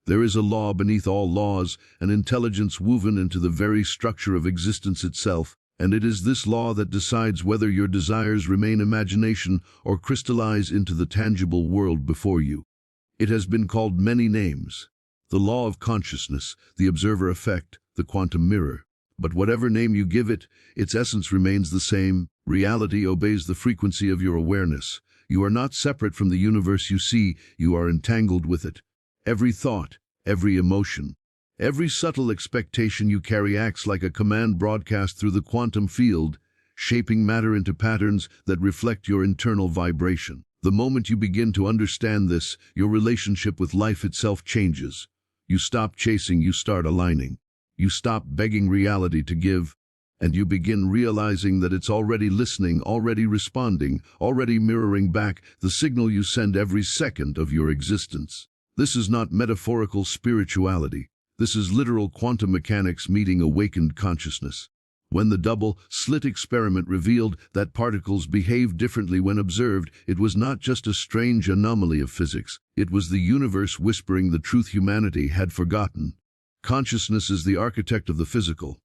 There is a law beneath all laws, an intelligence woven into the very structure of existence itself, and it is this law that decides whether your desires remain imagination or crystallize into the tangible world before you. It has been called many names: the law of consciousness, the observer effect, the quantum mirror. But whatever name you give it, its essence remains the same. Reality obeys the frequency of your awareness. You are not separate from the universe you see, you are entangled with it. Every thought, every emotion, every subtle expectation you carry acts like a command broadcast through the quantum field, shaping matter into patterns that reflect your internal vibration. The moment you begin to understand this, your relationship with life itself changes. You stop chasing, you start aligning. You stop begging reality to give, and you begin realizing that it's already listening, already responding, already mirroring back the signal you send every second of your existence. This is not metaphorical spirituality. This is literal quantum mechanics meeting awakened consciousness. When the double-slit experiment revealed that particles behave differently when observed, it was not just a strange anomaly of physics. It was the universe whispering the truth humanity had forgotten. Consciousness is the architect of the physical.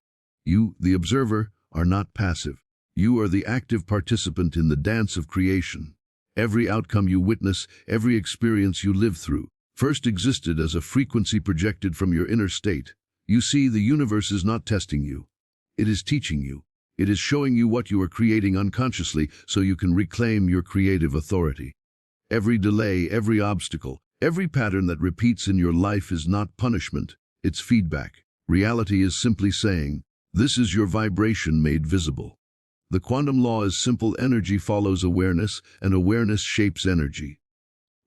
You, the observer, are not passive. You are the active participant in the dance of creation. Every outcome you witness, every experience you live through, first existed as a frequency projected from your inner state. You see, the universe is not testing you. It is teaching you. It is showing you what you are creating unconsciously so you can reclaim your creative authority. Every delay, every obstacle, every pattern that repeats in your life is not punishment, it's feedback. Reality is simply saying, this is your vibration made visible. The quantum law is simple: energy follows awareness, and awareness shapes energy.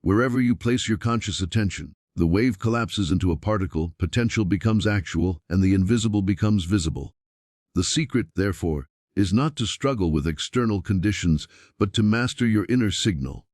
Wherever you place your conscious attention, the wave collapses into a particle, potential becomes actual, and the invisible becomes visible. The secret, therefore, is not to struggle with external conditions, but to master your inner signal.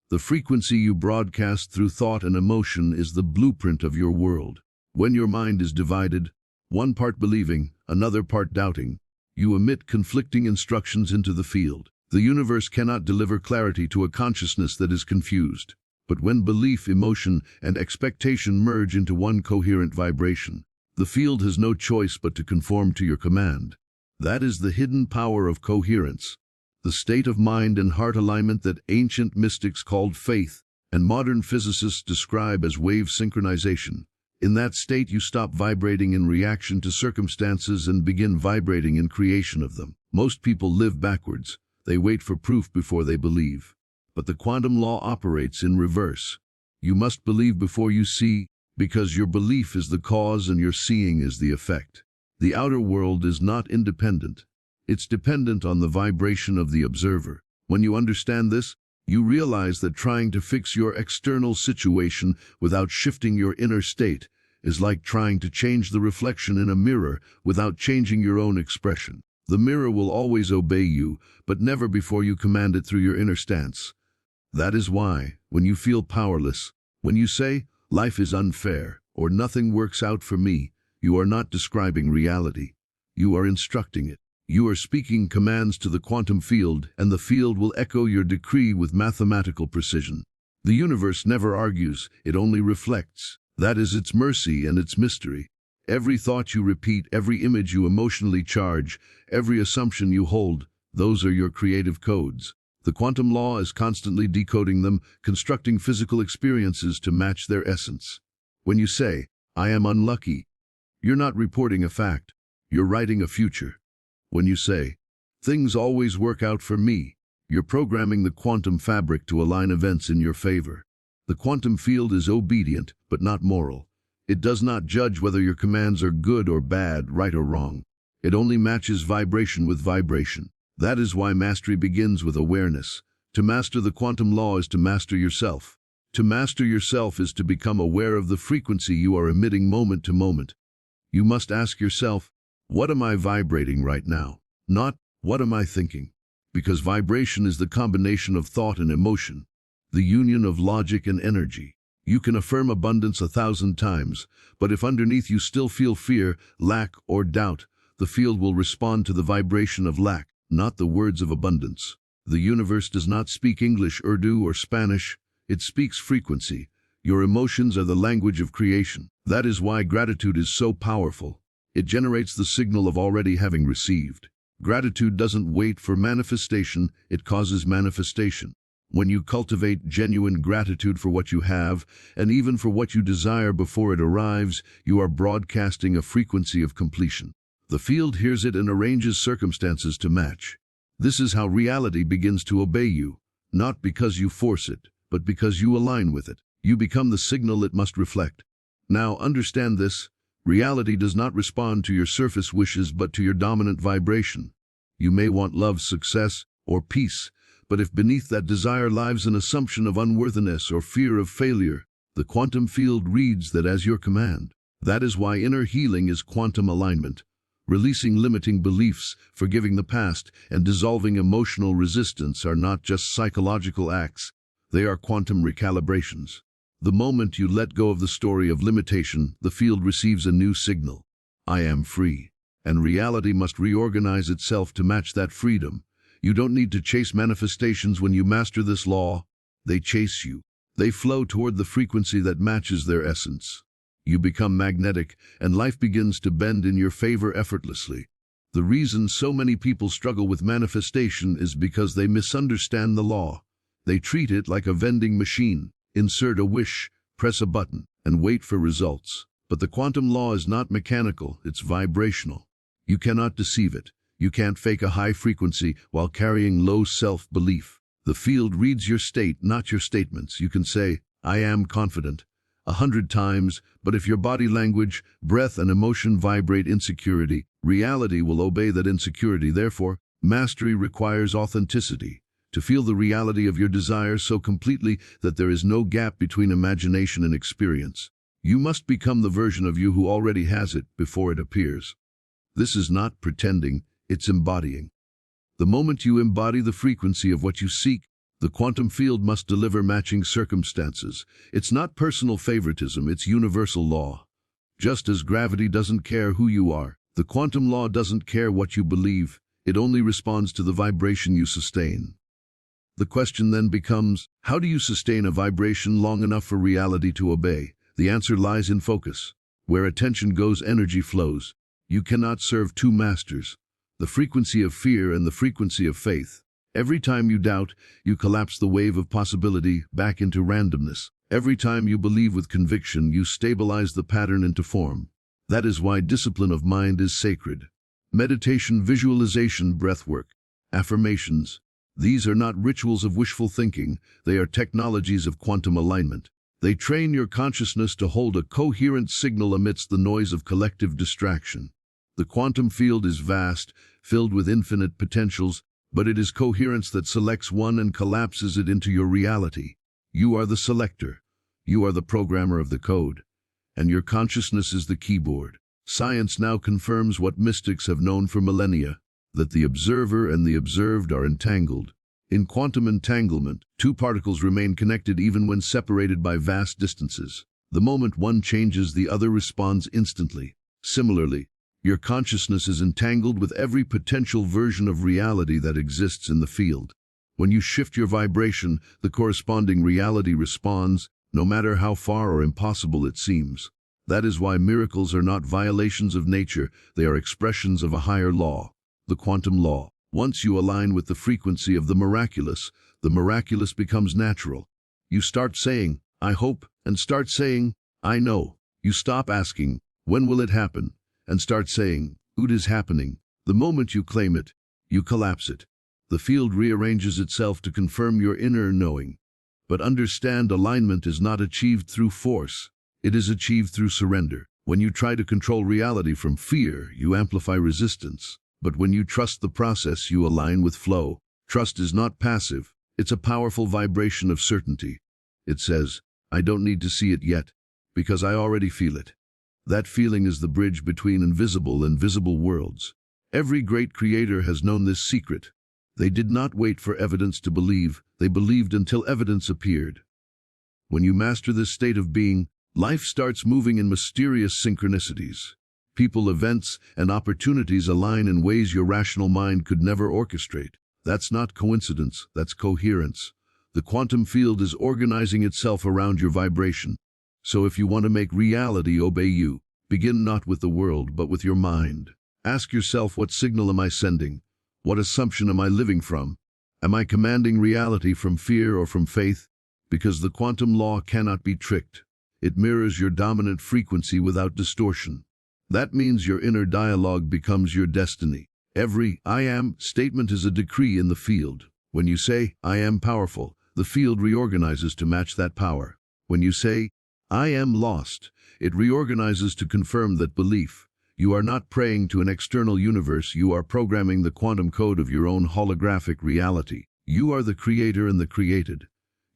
The frequency you broadcast through thought and emotion is the blueprint of your world. When your mind is divided, one part believing, another part doubting, you emit conflicting instructions into the field. The universe cannot deliver clarity to a consciousness that is confused. But when belief, emotion, and expectation merge into one coherent vibration, the field has no choice but to conform to your command. That is the hidden power of coherence, the state of mind and heart alignment that ancient mystics called faith and modern physicists describe as wave synchronization. In that state, you stop vibrating in reaction to circumstances and begin vibrating in creation of them. Most people live backwards. They wait for proof before they believe. But the quantum law operates in reverse. You must believe before you see, because your belief is the cause and your seeing is the effect. The outer world is not independent. It's dependent on the vibration of the observer. When you understand this, you realize that trying to fix your external situation without shifting your inner state is like trying to change the reflection in a mirror without changing your own expression. The mirror will always obey you, but never before you command it through your inner stance. That is why, when you feel powerless, when you say, life is unfair, or nothing works out for me, you are not describing reality. You are instructing it. You are speaking commands to the quantum field, and the field will echo your decree with mathematical precision. The universe never argues, it only reflects. That is its mercy and its mystery. Every thought you repeat, every image you emotionally charge, every assumption you hold, those are your creative codes. The quantum law is constantly decoding them, constructing physical experiences to match their essence. When you say, I am unlucky, you're not reporting a fact, you're writing a future. When you say, things always work out for me, you're programming the quantum fabric to align events in your favor. The quantum field is obedient, but not moral. It does not judge whether your commands are good or bad, right or wrong. It only matches vibration with vibration. That is why mastery begins with awareness. To master the quantum law is to master yourself. To master yourself is to become aware of the frequency you are emitting moment to moment. You must ask yourself, what am I vibrating right now? Not, what am I thinking? Because vibration is the combination of thought and emotion, the union of logic and energy. You can affirm abundance 1,000 times, but if underneath you still feel fear, lack, or doubt, the field will respond to the vibration of lack, not the words of abundance. The universe does not speak English, Urdu, or Spanish. It speaks frequency. Your emotions are the language of creation. That is why gratitude is so powerful. It generates the signal of already having received. Gratitude doesn't wait for manifestation, it causes manifestation. When you cultivate genuine gratitude for what you have, and even for what you desire before it arrives, you are broadcasting a frequency of completion. The field hears it and arranges circumstances to match. This is how reality begins to obey you, not because you force it, but because you align with it. You become the signal it must reflect. Now understand this, reality does not respond to your surface wishes but to your dominant vibration. You may want love, success, or peace, but if beneath that desire lies an assumption of unworthiness or fear of failure, the quantum field reads that as your command. That is why inner healing is quantum alignment. Releasing limiting beliefs, forgiving the past, and dissolving emotional resistance are not just psychological acts, they are quantum recalibrations. The moment you let go of the story of limitation, the field receives a new signal. I am free. And reality must reorganize itself to match that freedom. You don't need to chase manifestations when you master this law. They chase you. They flow toward the frequency that matches their essence. You become magnetic, and life begins to bend in your favor effortlessly. The reason so many people struggle with manifestation is because they misunderstand the law. They treat it like a vending machine. Insert a wish, press a button, and wait for results. But the quantum law is not mechanical, it's vibrational. You cannot deceive it. You can't fake a high frequency while carrying low self-belief. The field reads your state, not your statements. You can say, I am confident, 100 times, but if your body language, breath, and emotion vibrate insecurity, reality will obey that insecurity. Therefore, mastery requires authenticity. To feel the reality of your desires so completely that there is no gap between imagination and experience. You must become the version of you who already has it before it appears. This is not pretending, it's embodying. The moment you embody the frequency of what you seek, the quantum field must deliver matching circumstances. It's not personal favoritism, it's universal law. Just as gravity doesn't care who you are, the quantum law doesn't care what you believe, it only responds to the vibration you sustain. The question then becomes, how do you sustain a vibration long enough for reality to obey? The answer lies in focus. Where attention goes, energy flows. You cannot serve two masters, the frequency of fear and the frequency of faith. Every time you doubt, you collapse the wave of possibility back into randomness. Every time you believe with conviction, you stabilize the pattern into form. That is why discipline of mind is sacred. Meditation, visualization, breathwork, affirmations. These are not rituals of wishful thinking, they are technologies of quantum alignment. They train your consciousness to hold a coherent signal amidst the noise of collective distraction. The quantum field is vast, filled with infinite potentials, but it is coherence that selects one and collapses it into your reality. You are the selector. You are the programmer of the code. And your consciousness is the keyboard. Science now confirms what mystics have known for millennia, that the observer and the observed are entangled. In quantum entanglement, two particles remain connected even when separated by vast distances. The moment one changes, the other responds instantly. Similarly, your consciousness is entangled with every potential version of reality that exists in the field. When you shift your vibration, the corresponding reality responds, no matter how far or impossible it seems. That is why miracles are not violations of nature, they are expressions of a higher law, the quantum law. Once you align with the frequency of the miraculous becomes natural. You start saying, I hope, and start saying, I know. You stop asking, when will it happen? And start saying, it is happening. The moment you claim it, you collapse it. The field rearranges itself to confirm your inner knowing. But understand, alignment is not achieved through force. It is achieved through surrender. When you try to control reality from fear, you amplify resistance. But when you trust the process, you align with flow. Trust is not passive. It's a powerful vibration of certainty. It says, I don't need to see it yet, because I already feel it. That feeling is the bridge between invisible and visible worlds. Every great creator has known this secret. They did not wait for evidence to believe, they believed until evidence appeared. When you master this state of being, life starts moving in mysterious synchronicities. People, events, and opportunities align in ways your rational mind could never orchestrate. That's not coincidence, that's coherence. The The quantum field is organizing itself around your vibration. So if you want to make reality obey you, begin not with the world, but with your mind. Ask yourself, what signal am I sending? What assumption am I living from? Am I commanding reality from fear or from faith? Because the quantum law cannot be tricked. It mirrors your dominant frequency without distortion. That means your inner dialogue becomes your destiny. Every "I am" statement is a decree in the field. When you say, "I am powerful," the field reorganizes to match that power. When you say, "I am lost," it reorganizes to confirm that belief. You are not praying to an external universe, you are programming the quantum code of your own holographic reality. You are the creator and the created.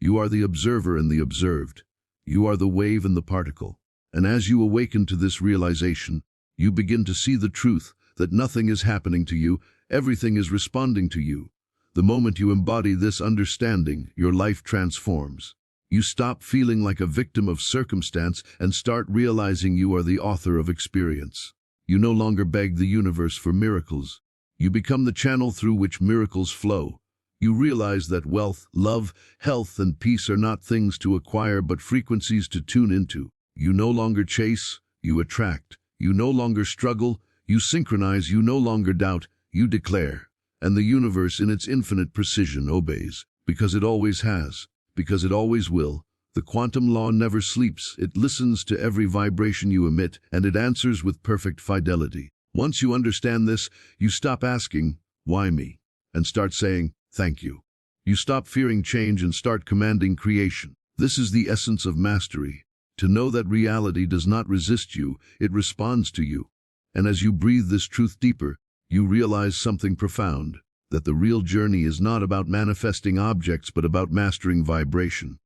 You are the observer and the observed. You are the wave and the particle. And as you awaken to this realization, you begin to see the truth that nothing is happening to you, everything is responding to you. The moment you embody this understanding, your life transforms. You stop feeling like a victim of circumstance and start realizing you are the author of experience. You no longer beg the universe for miracles. You become the channel through which miracles flow. You realize that wealth, love, health, and peace are not things to acquire but frequencies to tune into. You no longer chase, you attract. You no longer struggle, you synchronize. You no longer doubt, you declare. And the universe in its infinite precision obeys, because it always has, because it always will. The quantum law never sleeps. It listens to every vibration you emit, and it answers with perfect fidelity. Once you understand this, you stop asking, "Why me?" and start saying, "Thank you." You stop fearing change and start commanding creation. This is the essence of mastery. To know that reality does not resist you, it responds to you. And as you breathe this truth deeper, you realize something profound, that the real journey is not about manifesting objects but about mastering vibration.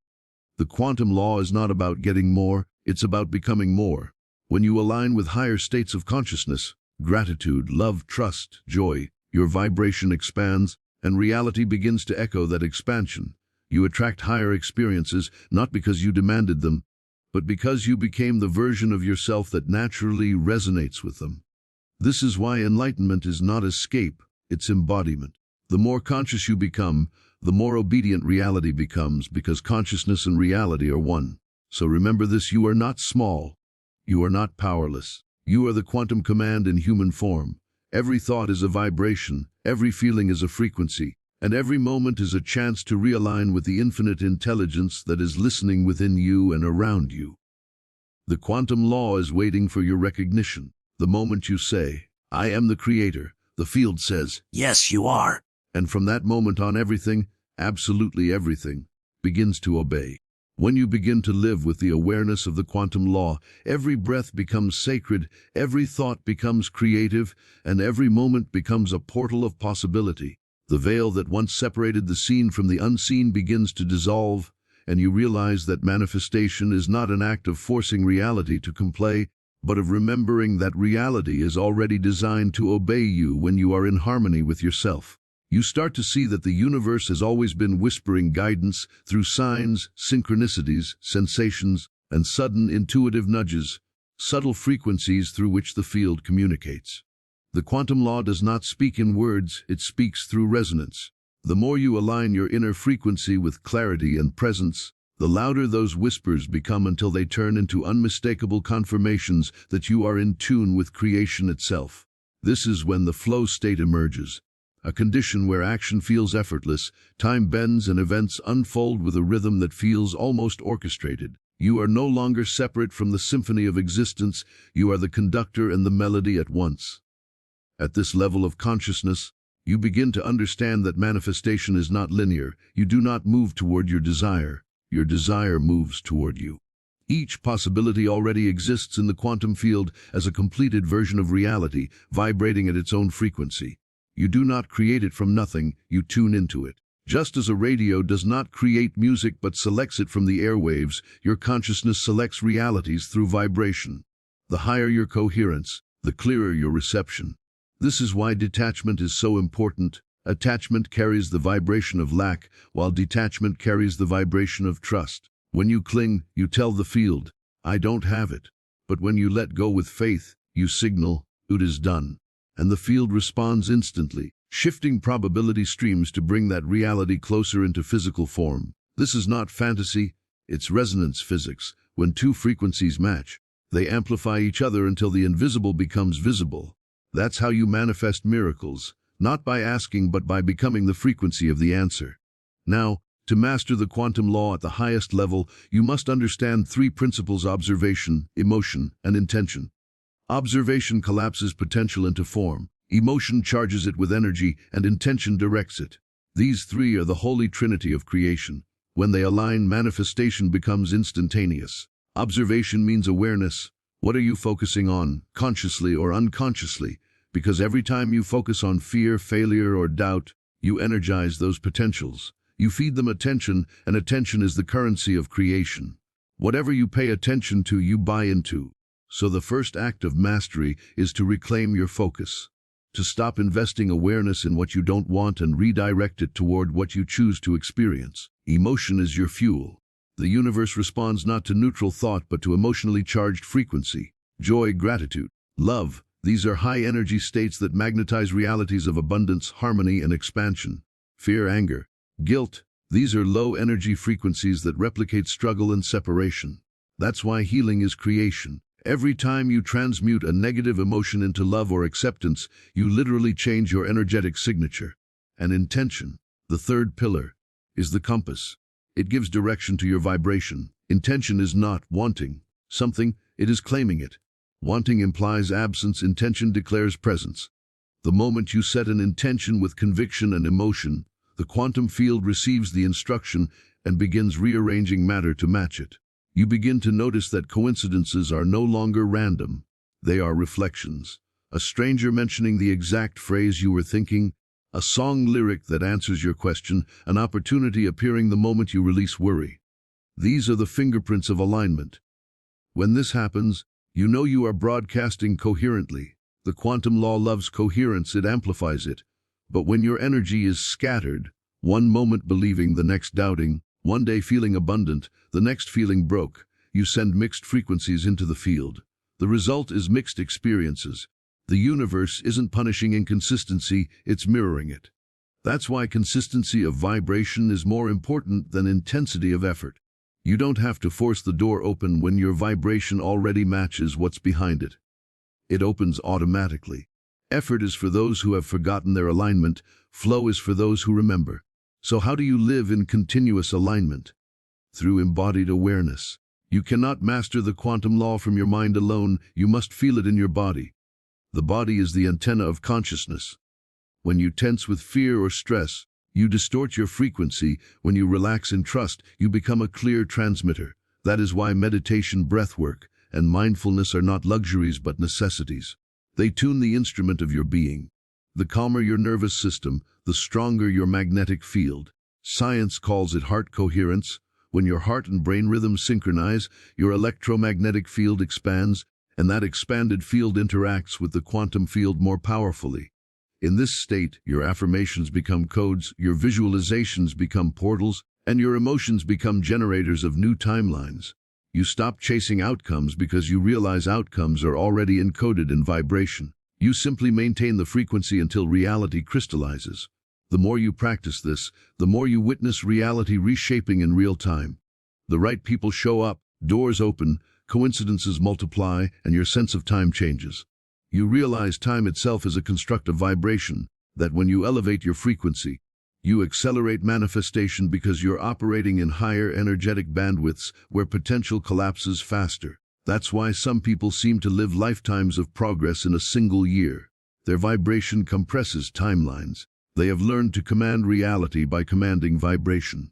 The quantum law is not about getting more, it's about becoming more. When you align with higher states of consciousness, gratitude, love, trust, joy, your vibration expands, and reality begins to echo that expansion. You attract higher experiences, not because you demanded them, but because you became the version of yourself that naturally resonates with them. This is why enlightenment is not escape, it's embodiment. The more conscious you become, the more obedient reality becomes, because consciousness and reality are one. So remember this: you are not small. You are not powerless. You are the quantum command in human form. Every thought is a vibration, every feeling is a frequency, and every moment is a chance to realign with the infinite intelligence that is listening within you and around you. The quantum law is waiting for your recognition. The moment you say, "I am the creator," the field says, "Yes, you are." And from that moment on, everything, absolutely everything, begins to obey. When you begin to live with the awareness of the quantum law, every breath becomes sacred, every thought becomes creative, and every moment becomes a portal of possibility. The veil that once separated the seen from the unseen begins to dissolve, and you realize that manifestation is not an act of forcing reality to comply, but of remembering that reality is already designed to obey you when you are in harmony with yourself. You start to see that the universe has always been whispering guidance through signs, synchronicities, sensations, and sudden intuitive nudges, subtle frequencies through which the field communicates. The quantum law does not speak in words, it speaks through resonance. The more you align your inner frequency with clarity and presence, the louder those whispers become until they turn into unmistakable confirmations that you are in tune with creation itself. This is when the flow state emerges. A condition where action feels effortless, time bends and events unfold with a rhythm that feels almost orchestrated. You are no longer separate from the symphony of existence, you are the conductor and the melody at once. At this level of consciousness, you begin to understand that manifestation is not linear. You do not move toward your desire moves toward you. Each possibility already exists in the quantum field as a completed version of reality, vibrating at its own frequency. You do not create it from nothing, you tune into it. Just as a radio does not create music but selects it from the airwaves, your consciousness selects realities through vibration. The higher your coherence, the clearer your reception. This is why detachment is so important. Attachment carries the vibration of lack, while detachment carries the vibration of trust. When you cling, you tell the field, "I don't have it." But when you let go with faith, you signal, "It is done." And the field responds instantly, shifting probability streams to bring that reality closer into physical form. This is not fantasy, it's resonance physics. When two frequencies match, they amplify each other until the invisible becomes visible. That's how you manifest miracles, not by asking but by becoming the frequency of the answer. Now, to master the quantum law at the highest level, you must understand three principles: observation, emotion, and intention. Observation collapses potential into form, emotion charges it with energy, and intention directs it. These three are the holy trinity of creation. When they align, manifestation becomes instantaneous. Observation means awareness. What are you focusing on, consciously or unconsciously? Because every time you focus on fear, failure, or doubt, you energize those potentials. You feed them attention, and attention is the currency of creation. Whatever you pay attention to, you buy into. So the first act of mastery is to reclaim your focus, to stop investing awareness in what you don't want and redirect it toward what you choose to experience. Emotion is your fuel. The universe responds not to neutral thought but to emotionally charged frequency. Joy, gratitude, love, these are high-energy states that magnetize realities of abundance, harmony, and expansion. Fear, anger, guilt, these are low-energy frequencies that replicate struggle and separation. That's why healing is creation. Every time you transmute a negative emotion into love or acceptance, you literally change your energetic signature. And intention, the third pillar, is the compass. It gives direction to your vibration. Intention is not wanting something, it is claiming it. Wanting implies absence, intention declares presence. The moment you set an intention with conviction and emotion, the quantum field receives the instruction and begins rearranging matter to match it. You begin to notice that coincidences are no longer random. They are reflections. A stranger mentioning the exact phrase you were thinking, a song lyric that answers your question, an opportunity appearing the moment you release worry. These are the fingerprints of alignment. When this happens, you know you are broadcasting coherently. The quantum law loves coherence, it amplifies it. But when your energy is scattered, one moment believing, the next doubting, one day feeling abundant, the next feeling broke, you send mixed frequencies into the field. The result is mixed experiences. The universe isn't punishing inconsistency, it's mirroring it. That's why consistency of vibration is more important than intensity of effort. You don't have to force the door open when your vibration already matches what's behind it. It opens automatically. Effort is for those who have forgotten their alignment, flow is for those who remember. So how do you live in continuous alignment? Through embodied awareness. You cannot master the quantum law from your mind alone, you must feel it in your body. The body is the antenna of consciousness. When you tense with fear or stress, you distort your frequency. When you relax in trust, you become a clear transmitter. That is why meditation, breathwork, and mindfulness are not luxuries but necessities. They tune the instrument of your being. The calmer your nervous system, the stronger your magnetic field. Science calls it heart coherence. When your heart and brain rhythms synchronize, your electromagnetic field expands, and that expanded field interacts with the quantum field more powerfully. In this state, your affirmations become codes, your visualizations become portals, and your emotions become generators of new timelines. You stop chasing outcomes because you realize outcomes are already encoded in vibration. You simply maintain the frequency until reality crystallizes. The more you practice this, the more you witness reality reshaping in real time. The right people show up, doors open, coincidences multiply, and your sense of time changes. You realize time itself is a constructive vibration, that when you elevate your frequency, you accelerate manifestation because you're operating in higher energetic bandwidths where potential collapses faster. That's why some people seem to live lifetimes of progress in a single year. Their vibration compresses timelines. They have learned to command reality by commanding vibration.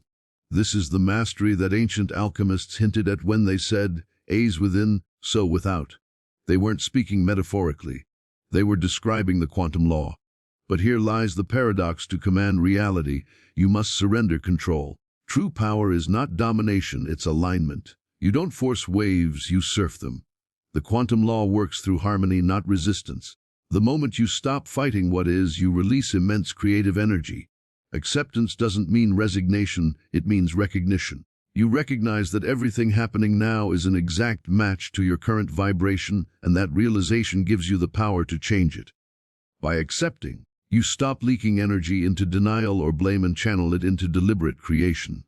This is the mastery that ancient alchemists hinted at when they said, "As within, so without." They weren't speaking metaphorically. They were describing the quantum law. But here lies the paradox: to command reality, you must surrender control. True power is not domination, it's alignment. You don't force waves, you surf them. The quantum law works through harmony, not resistance. The moment you stop fighting what is, you release immense creative energy. Acceptance doesn't mean resignation, it means recognition. You recognize that everything happening now is an exact match to your current vibration, and that realization gives you the power to change it. By accepting, you stop leaking energy into denial or blame and channel it into deliberate creation.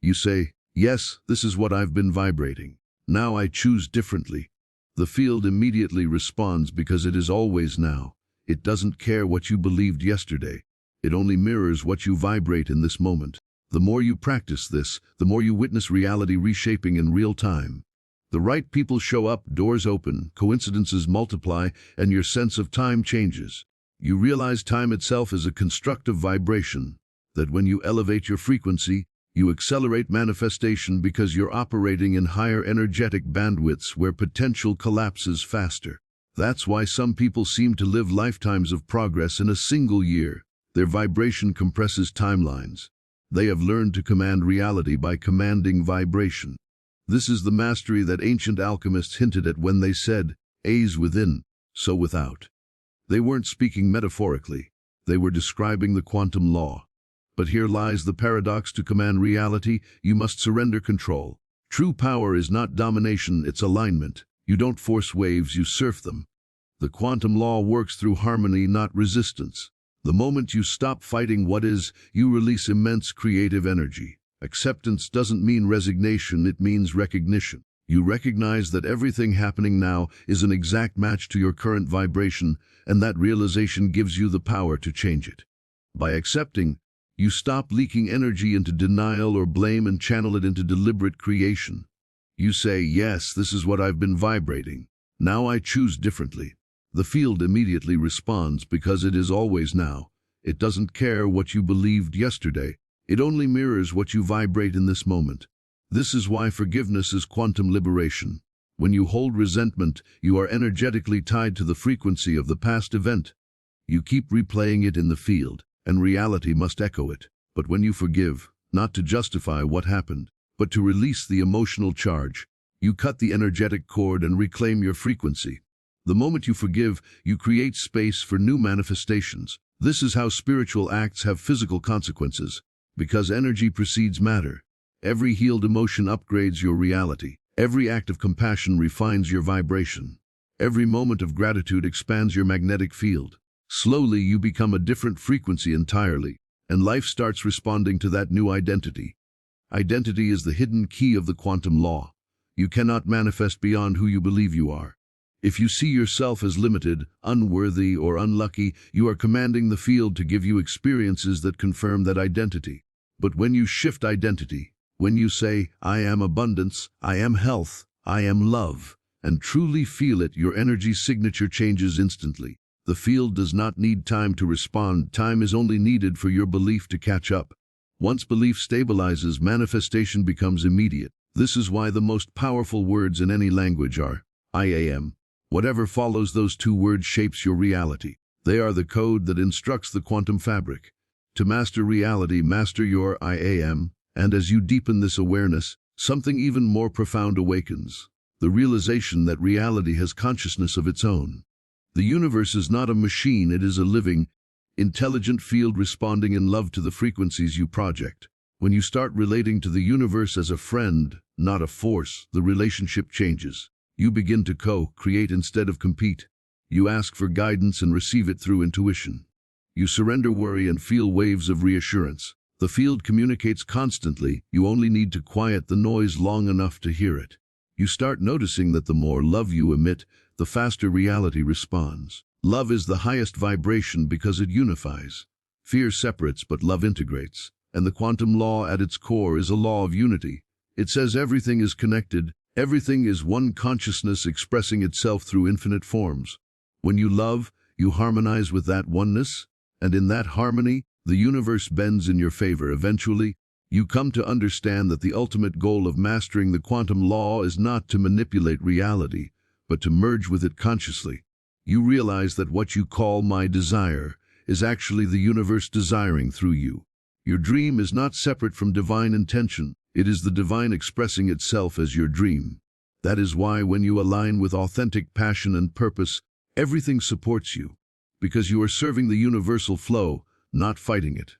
You say, yes, this is what I've been vibrating. Now I choose differently. The field immediately responds because it is always now. It doesn't care what you believed yesterday. It only mirrors what you vibrate in this moment. The more you practice this, the more you witness reality reshaping in real time. The right people show up, doors open, coincidences multiply, and your sense of time changes. You realize time itself is a constructive vibration, that when you elevate your frequency, you accelerate manifestation because you're operating in higher energetic bandwidths where potential collapses faster. That's why some people seem to live lifetimes of progress in a single year. Their vibration compresses timelines. They have learned to command reality by commanding vibration. This is the mastery that ancient alchemists hinted at when they said, "As within, so without." They weren't speaking metaphorically. They were describing the quantum law. But here lies the paradox: to command reality, you must surrender control. True power is not domination, it's alignment. You don't force waves, you surf them. The quantum law works through harmony, not resistance. The moment you stop fighting what is, you release immense creative energy. Acceptance doesn't mean resignation, it means recognition. You recognize that everything happening now is an exact match to your current vibration, and that realization gives you the power to change it. By accepting, you stop leaking energy into denial or blame and channel it into deliberate creation. You say, yes, this is what I've been vibrating. Now I choose differently. The field immediately responds because it is always now. It doesn't care what you believed yesterday. It only mirrors what you vibrate in this moment. This is why forgiveness is quantum liberation. When you hold resentment, you are energetically tied to the frequency of the past event. You keep replaying it in the field, and reality must echo it. But when you forgive, not to justify what happened, but to release the emotional charge, you cut the energetic cord and reclaim your frequency. The moment you forgive, you create space for new manifestations. This is how spiritual acts have physical consequences, because energy precedes matter. Every healed emotion upgrades your reality. Every act of compassion refines your vibration. Every moment of gratitude expands your magnetic field. Slowly, you become a different frequency entirely, and life starts responding to that new identity. Identity is the hidden key of the quantum law. You cannot manifest beyond who you believe you are. If you see yourself as limited, unworthy, or unlucky, you are commanding the field to give you experiences that confirm that identity. But when you shift identity, when you say, I am abundance, I am health, I am love, and truly feel it, your energy signature changes instantly. The field does not need time to respond. Time is only needed for your belief to catch up. Once belief stabilizes, manifestation becomes immediate. This is why the most powerful words in any language are I am. Whatever follows those two words shapes your reality. They are the code that instructs the quantum fabric. To master reality, master your I am, and as you deepen this awareness, something even more profound awakens. The realization that reality has consciousness of its own. The universe is not a machine, it is a living, intelligent field responding in love to the frequencies you project. When you start relating to the universe as a friend, not a force, the relationship changes. You begin to co-create instead of compete. You ask for guidance and receive it through intuition. You surrender worry and feel waves of reassurance. The field communicates constantly. You only need to quiet the noise long enough to hear it. You start noticing that the more love you emit, the faster reality responds. Love is the highest vibration because it unifies. Fear separates, but love integrates. And the quantum law at its core is a law of unity. It says everything is connected. Everything is one consciousness expressing itself through infinite forms. When you love, you harmonize with that oneness, and in that harmony, the universe bends in your favor. Eventually, you come to understand that the ultimate goal of mastering the quantum law is not to manipulate reality, but to merge with it consciously. You realize that what you call my desire is actually the universe desiring through you. Your dream is not separate from divine intention. It is the divine expressing itself as your dream. That is why when you align with authentic passion and purpose, everything supports you, because you are serving the universal flow, not fighting it.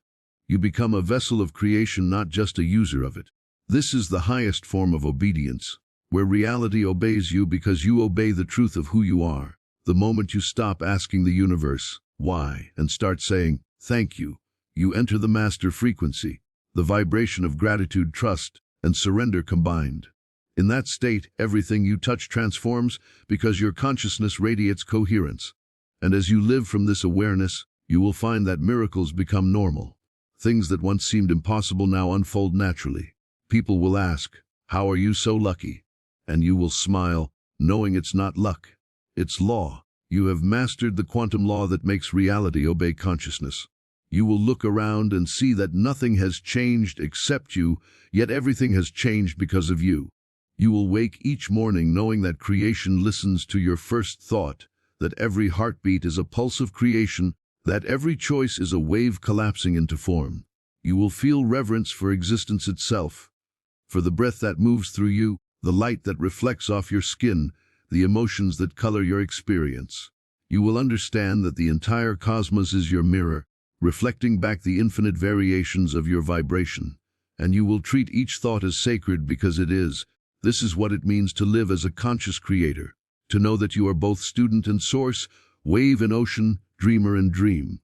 You become a vessel of creation, not just a user of it. This is the highest form of obedience, where reality obeys you because you obey the truth of who you are. The moment you stop asking the universe, why, and start saying, thank you, you enter the master frequency. the vibration of gratitude, trust, and surrender combined. In that state, everything you touch transforms because your consciousness radiates coherence. And as you live from this awareness, you will find that miracles become normal. Things that once seemed impossible now unfold naturally. People will ask, "How are you so lucky?" And you will smile, knowing it's not luck. It's law. You have mastered the quantum law that makes reality obey consciousness. You will look around and see that nothing has changed except you, yet everything has changed because of you. You will wake each morning knowing that creation listens to your first thought, that every heartbeat is a pulse of creation, that every choice is a wave collapsing into form. You will feel reverence for existence itself, for the breath that moves through you, the light that reflects off your skin, the emotions that color your experience. You will understand that the entire cosmos is your mirror, reflecting back the infinite variations of your vibration. And you will treat each thought as sacred because it is. This is what it means to live as a conscious creator, to know that you are both student and source, wave and ocean, dreamer and dream.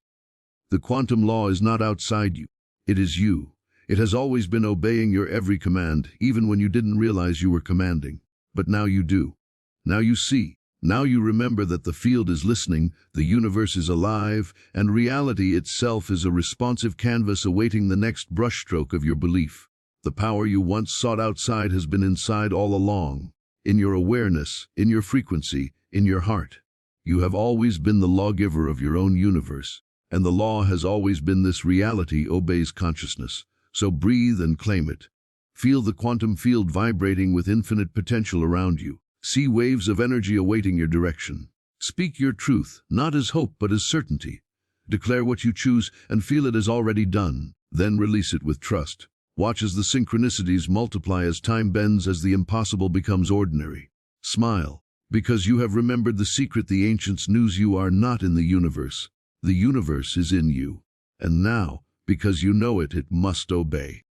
The quantum law is not outside you. It is you. It has always been obeying your every command, even when you didn't realize you were commanding. But now you do. Now you see. Now you remember that the field is listening, the universe is alive, and reality itself is a responsive canvas awaiting the next brushstroke of your belief. The power you once sought outside has been inside all along, in your awareness, in your frequency, in your heart. You have always been the lawgiver of your own universe, and the law has always been this: reality obeys consciousness. So breathe and claim it. Feel the quantum field vibrating with infinite potential around you. See waves of energy awaiting your direction. Speak your truth, not as hope but as certainty. Declare what you choose and feel it as already done. Then release it with trust. Watch as the synchronicities multiply, as time bends, as the impossible becomes ordinary. Smile, because you have remembered the secret the ancients knew: you are not in the universe. The universe is in you. And now, because you know it, it must obey.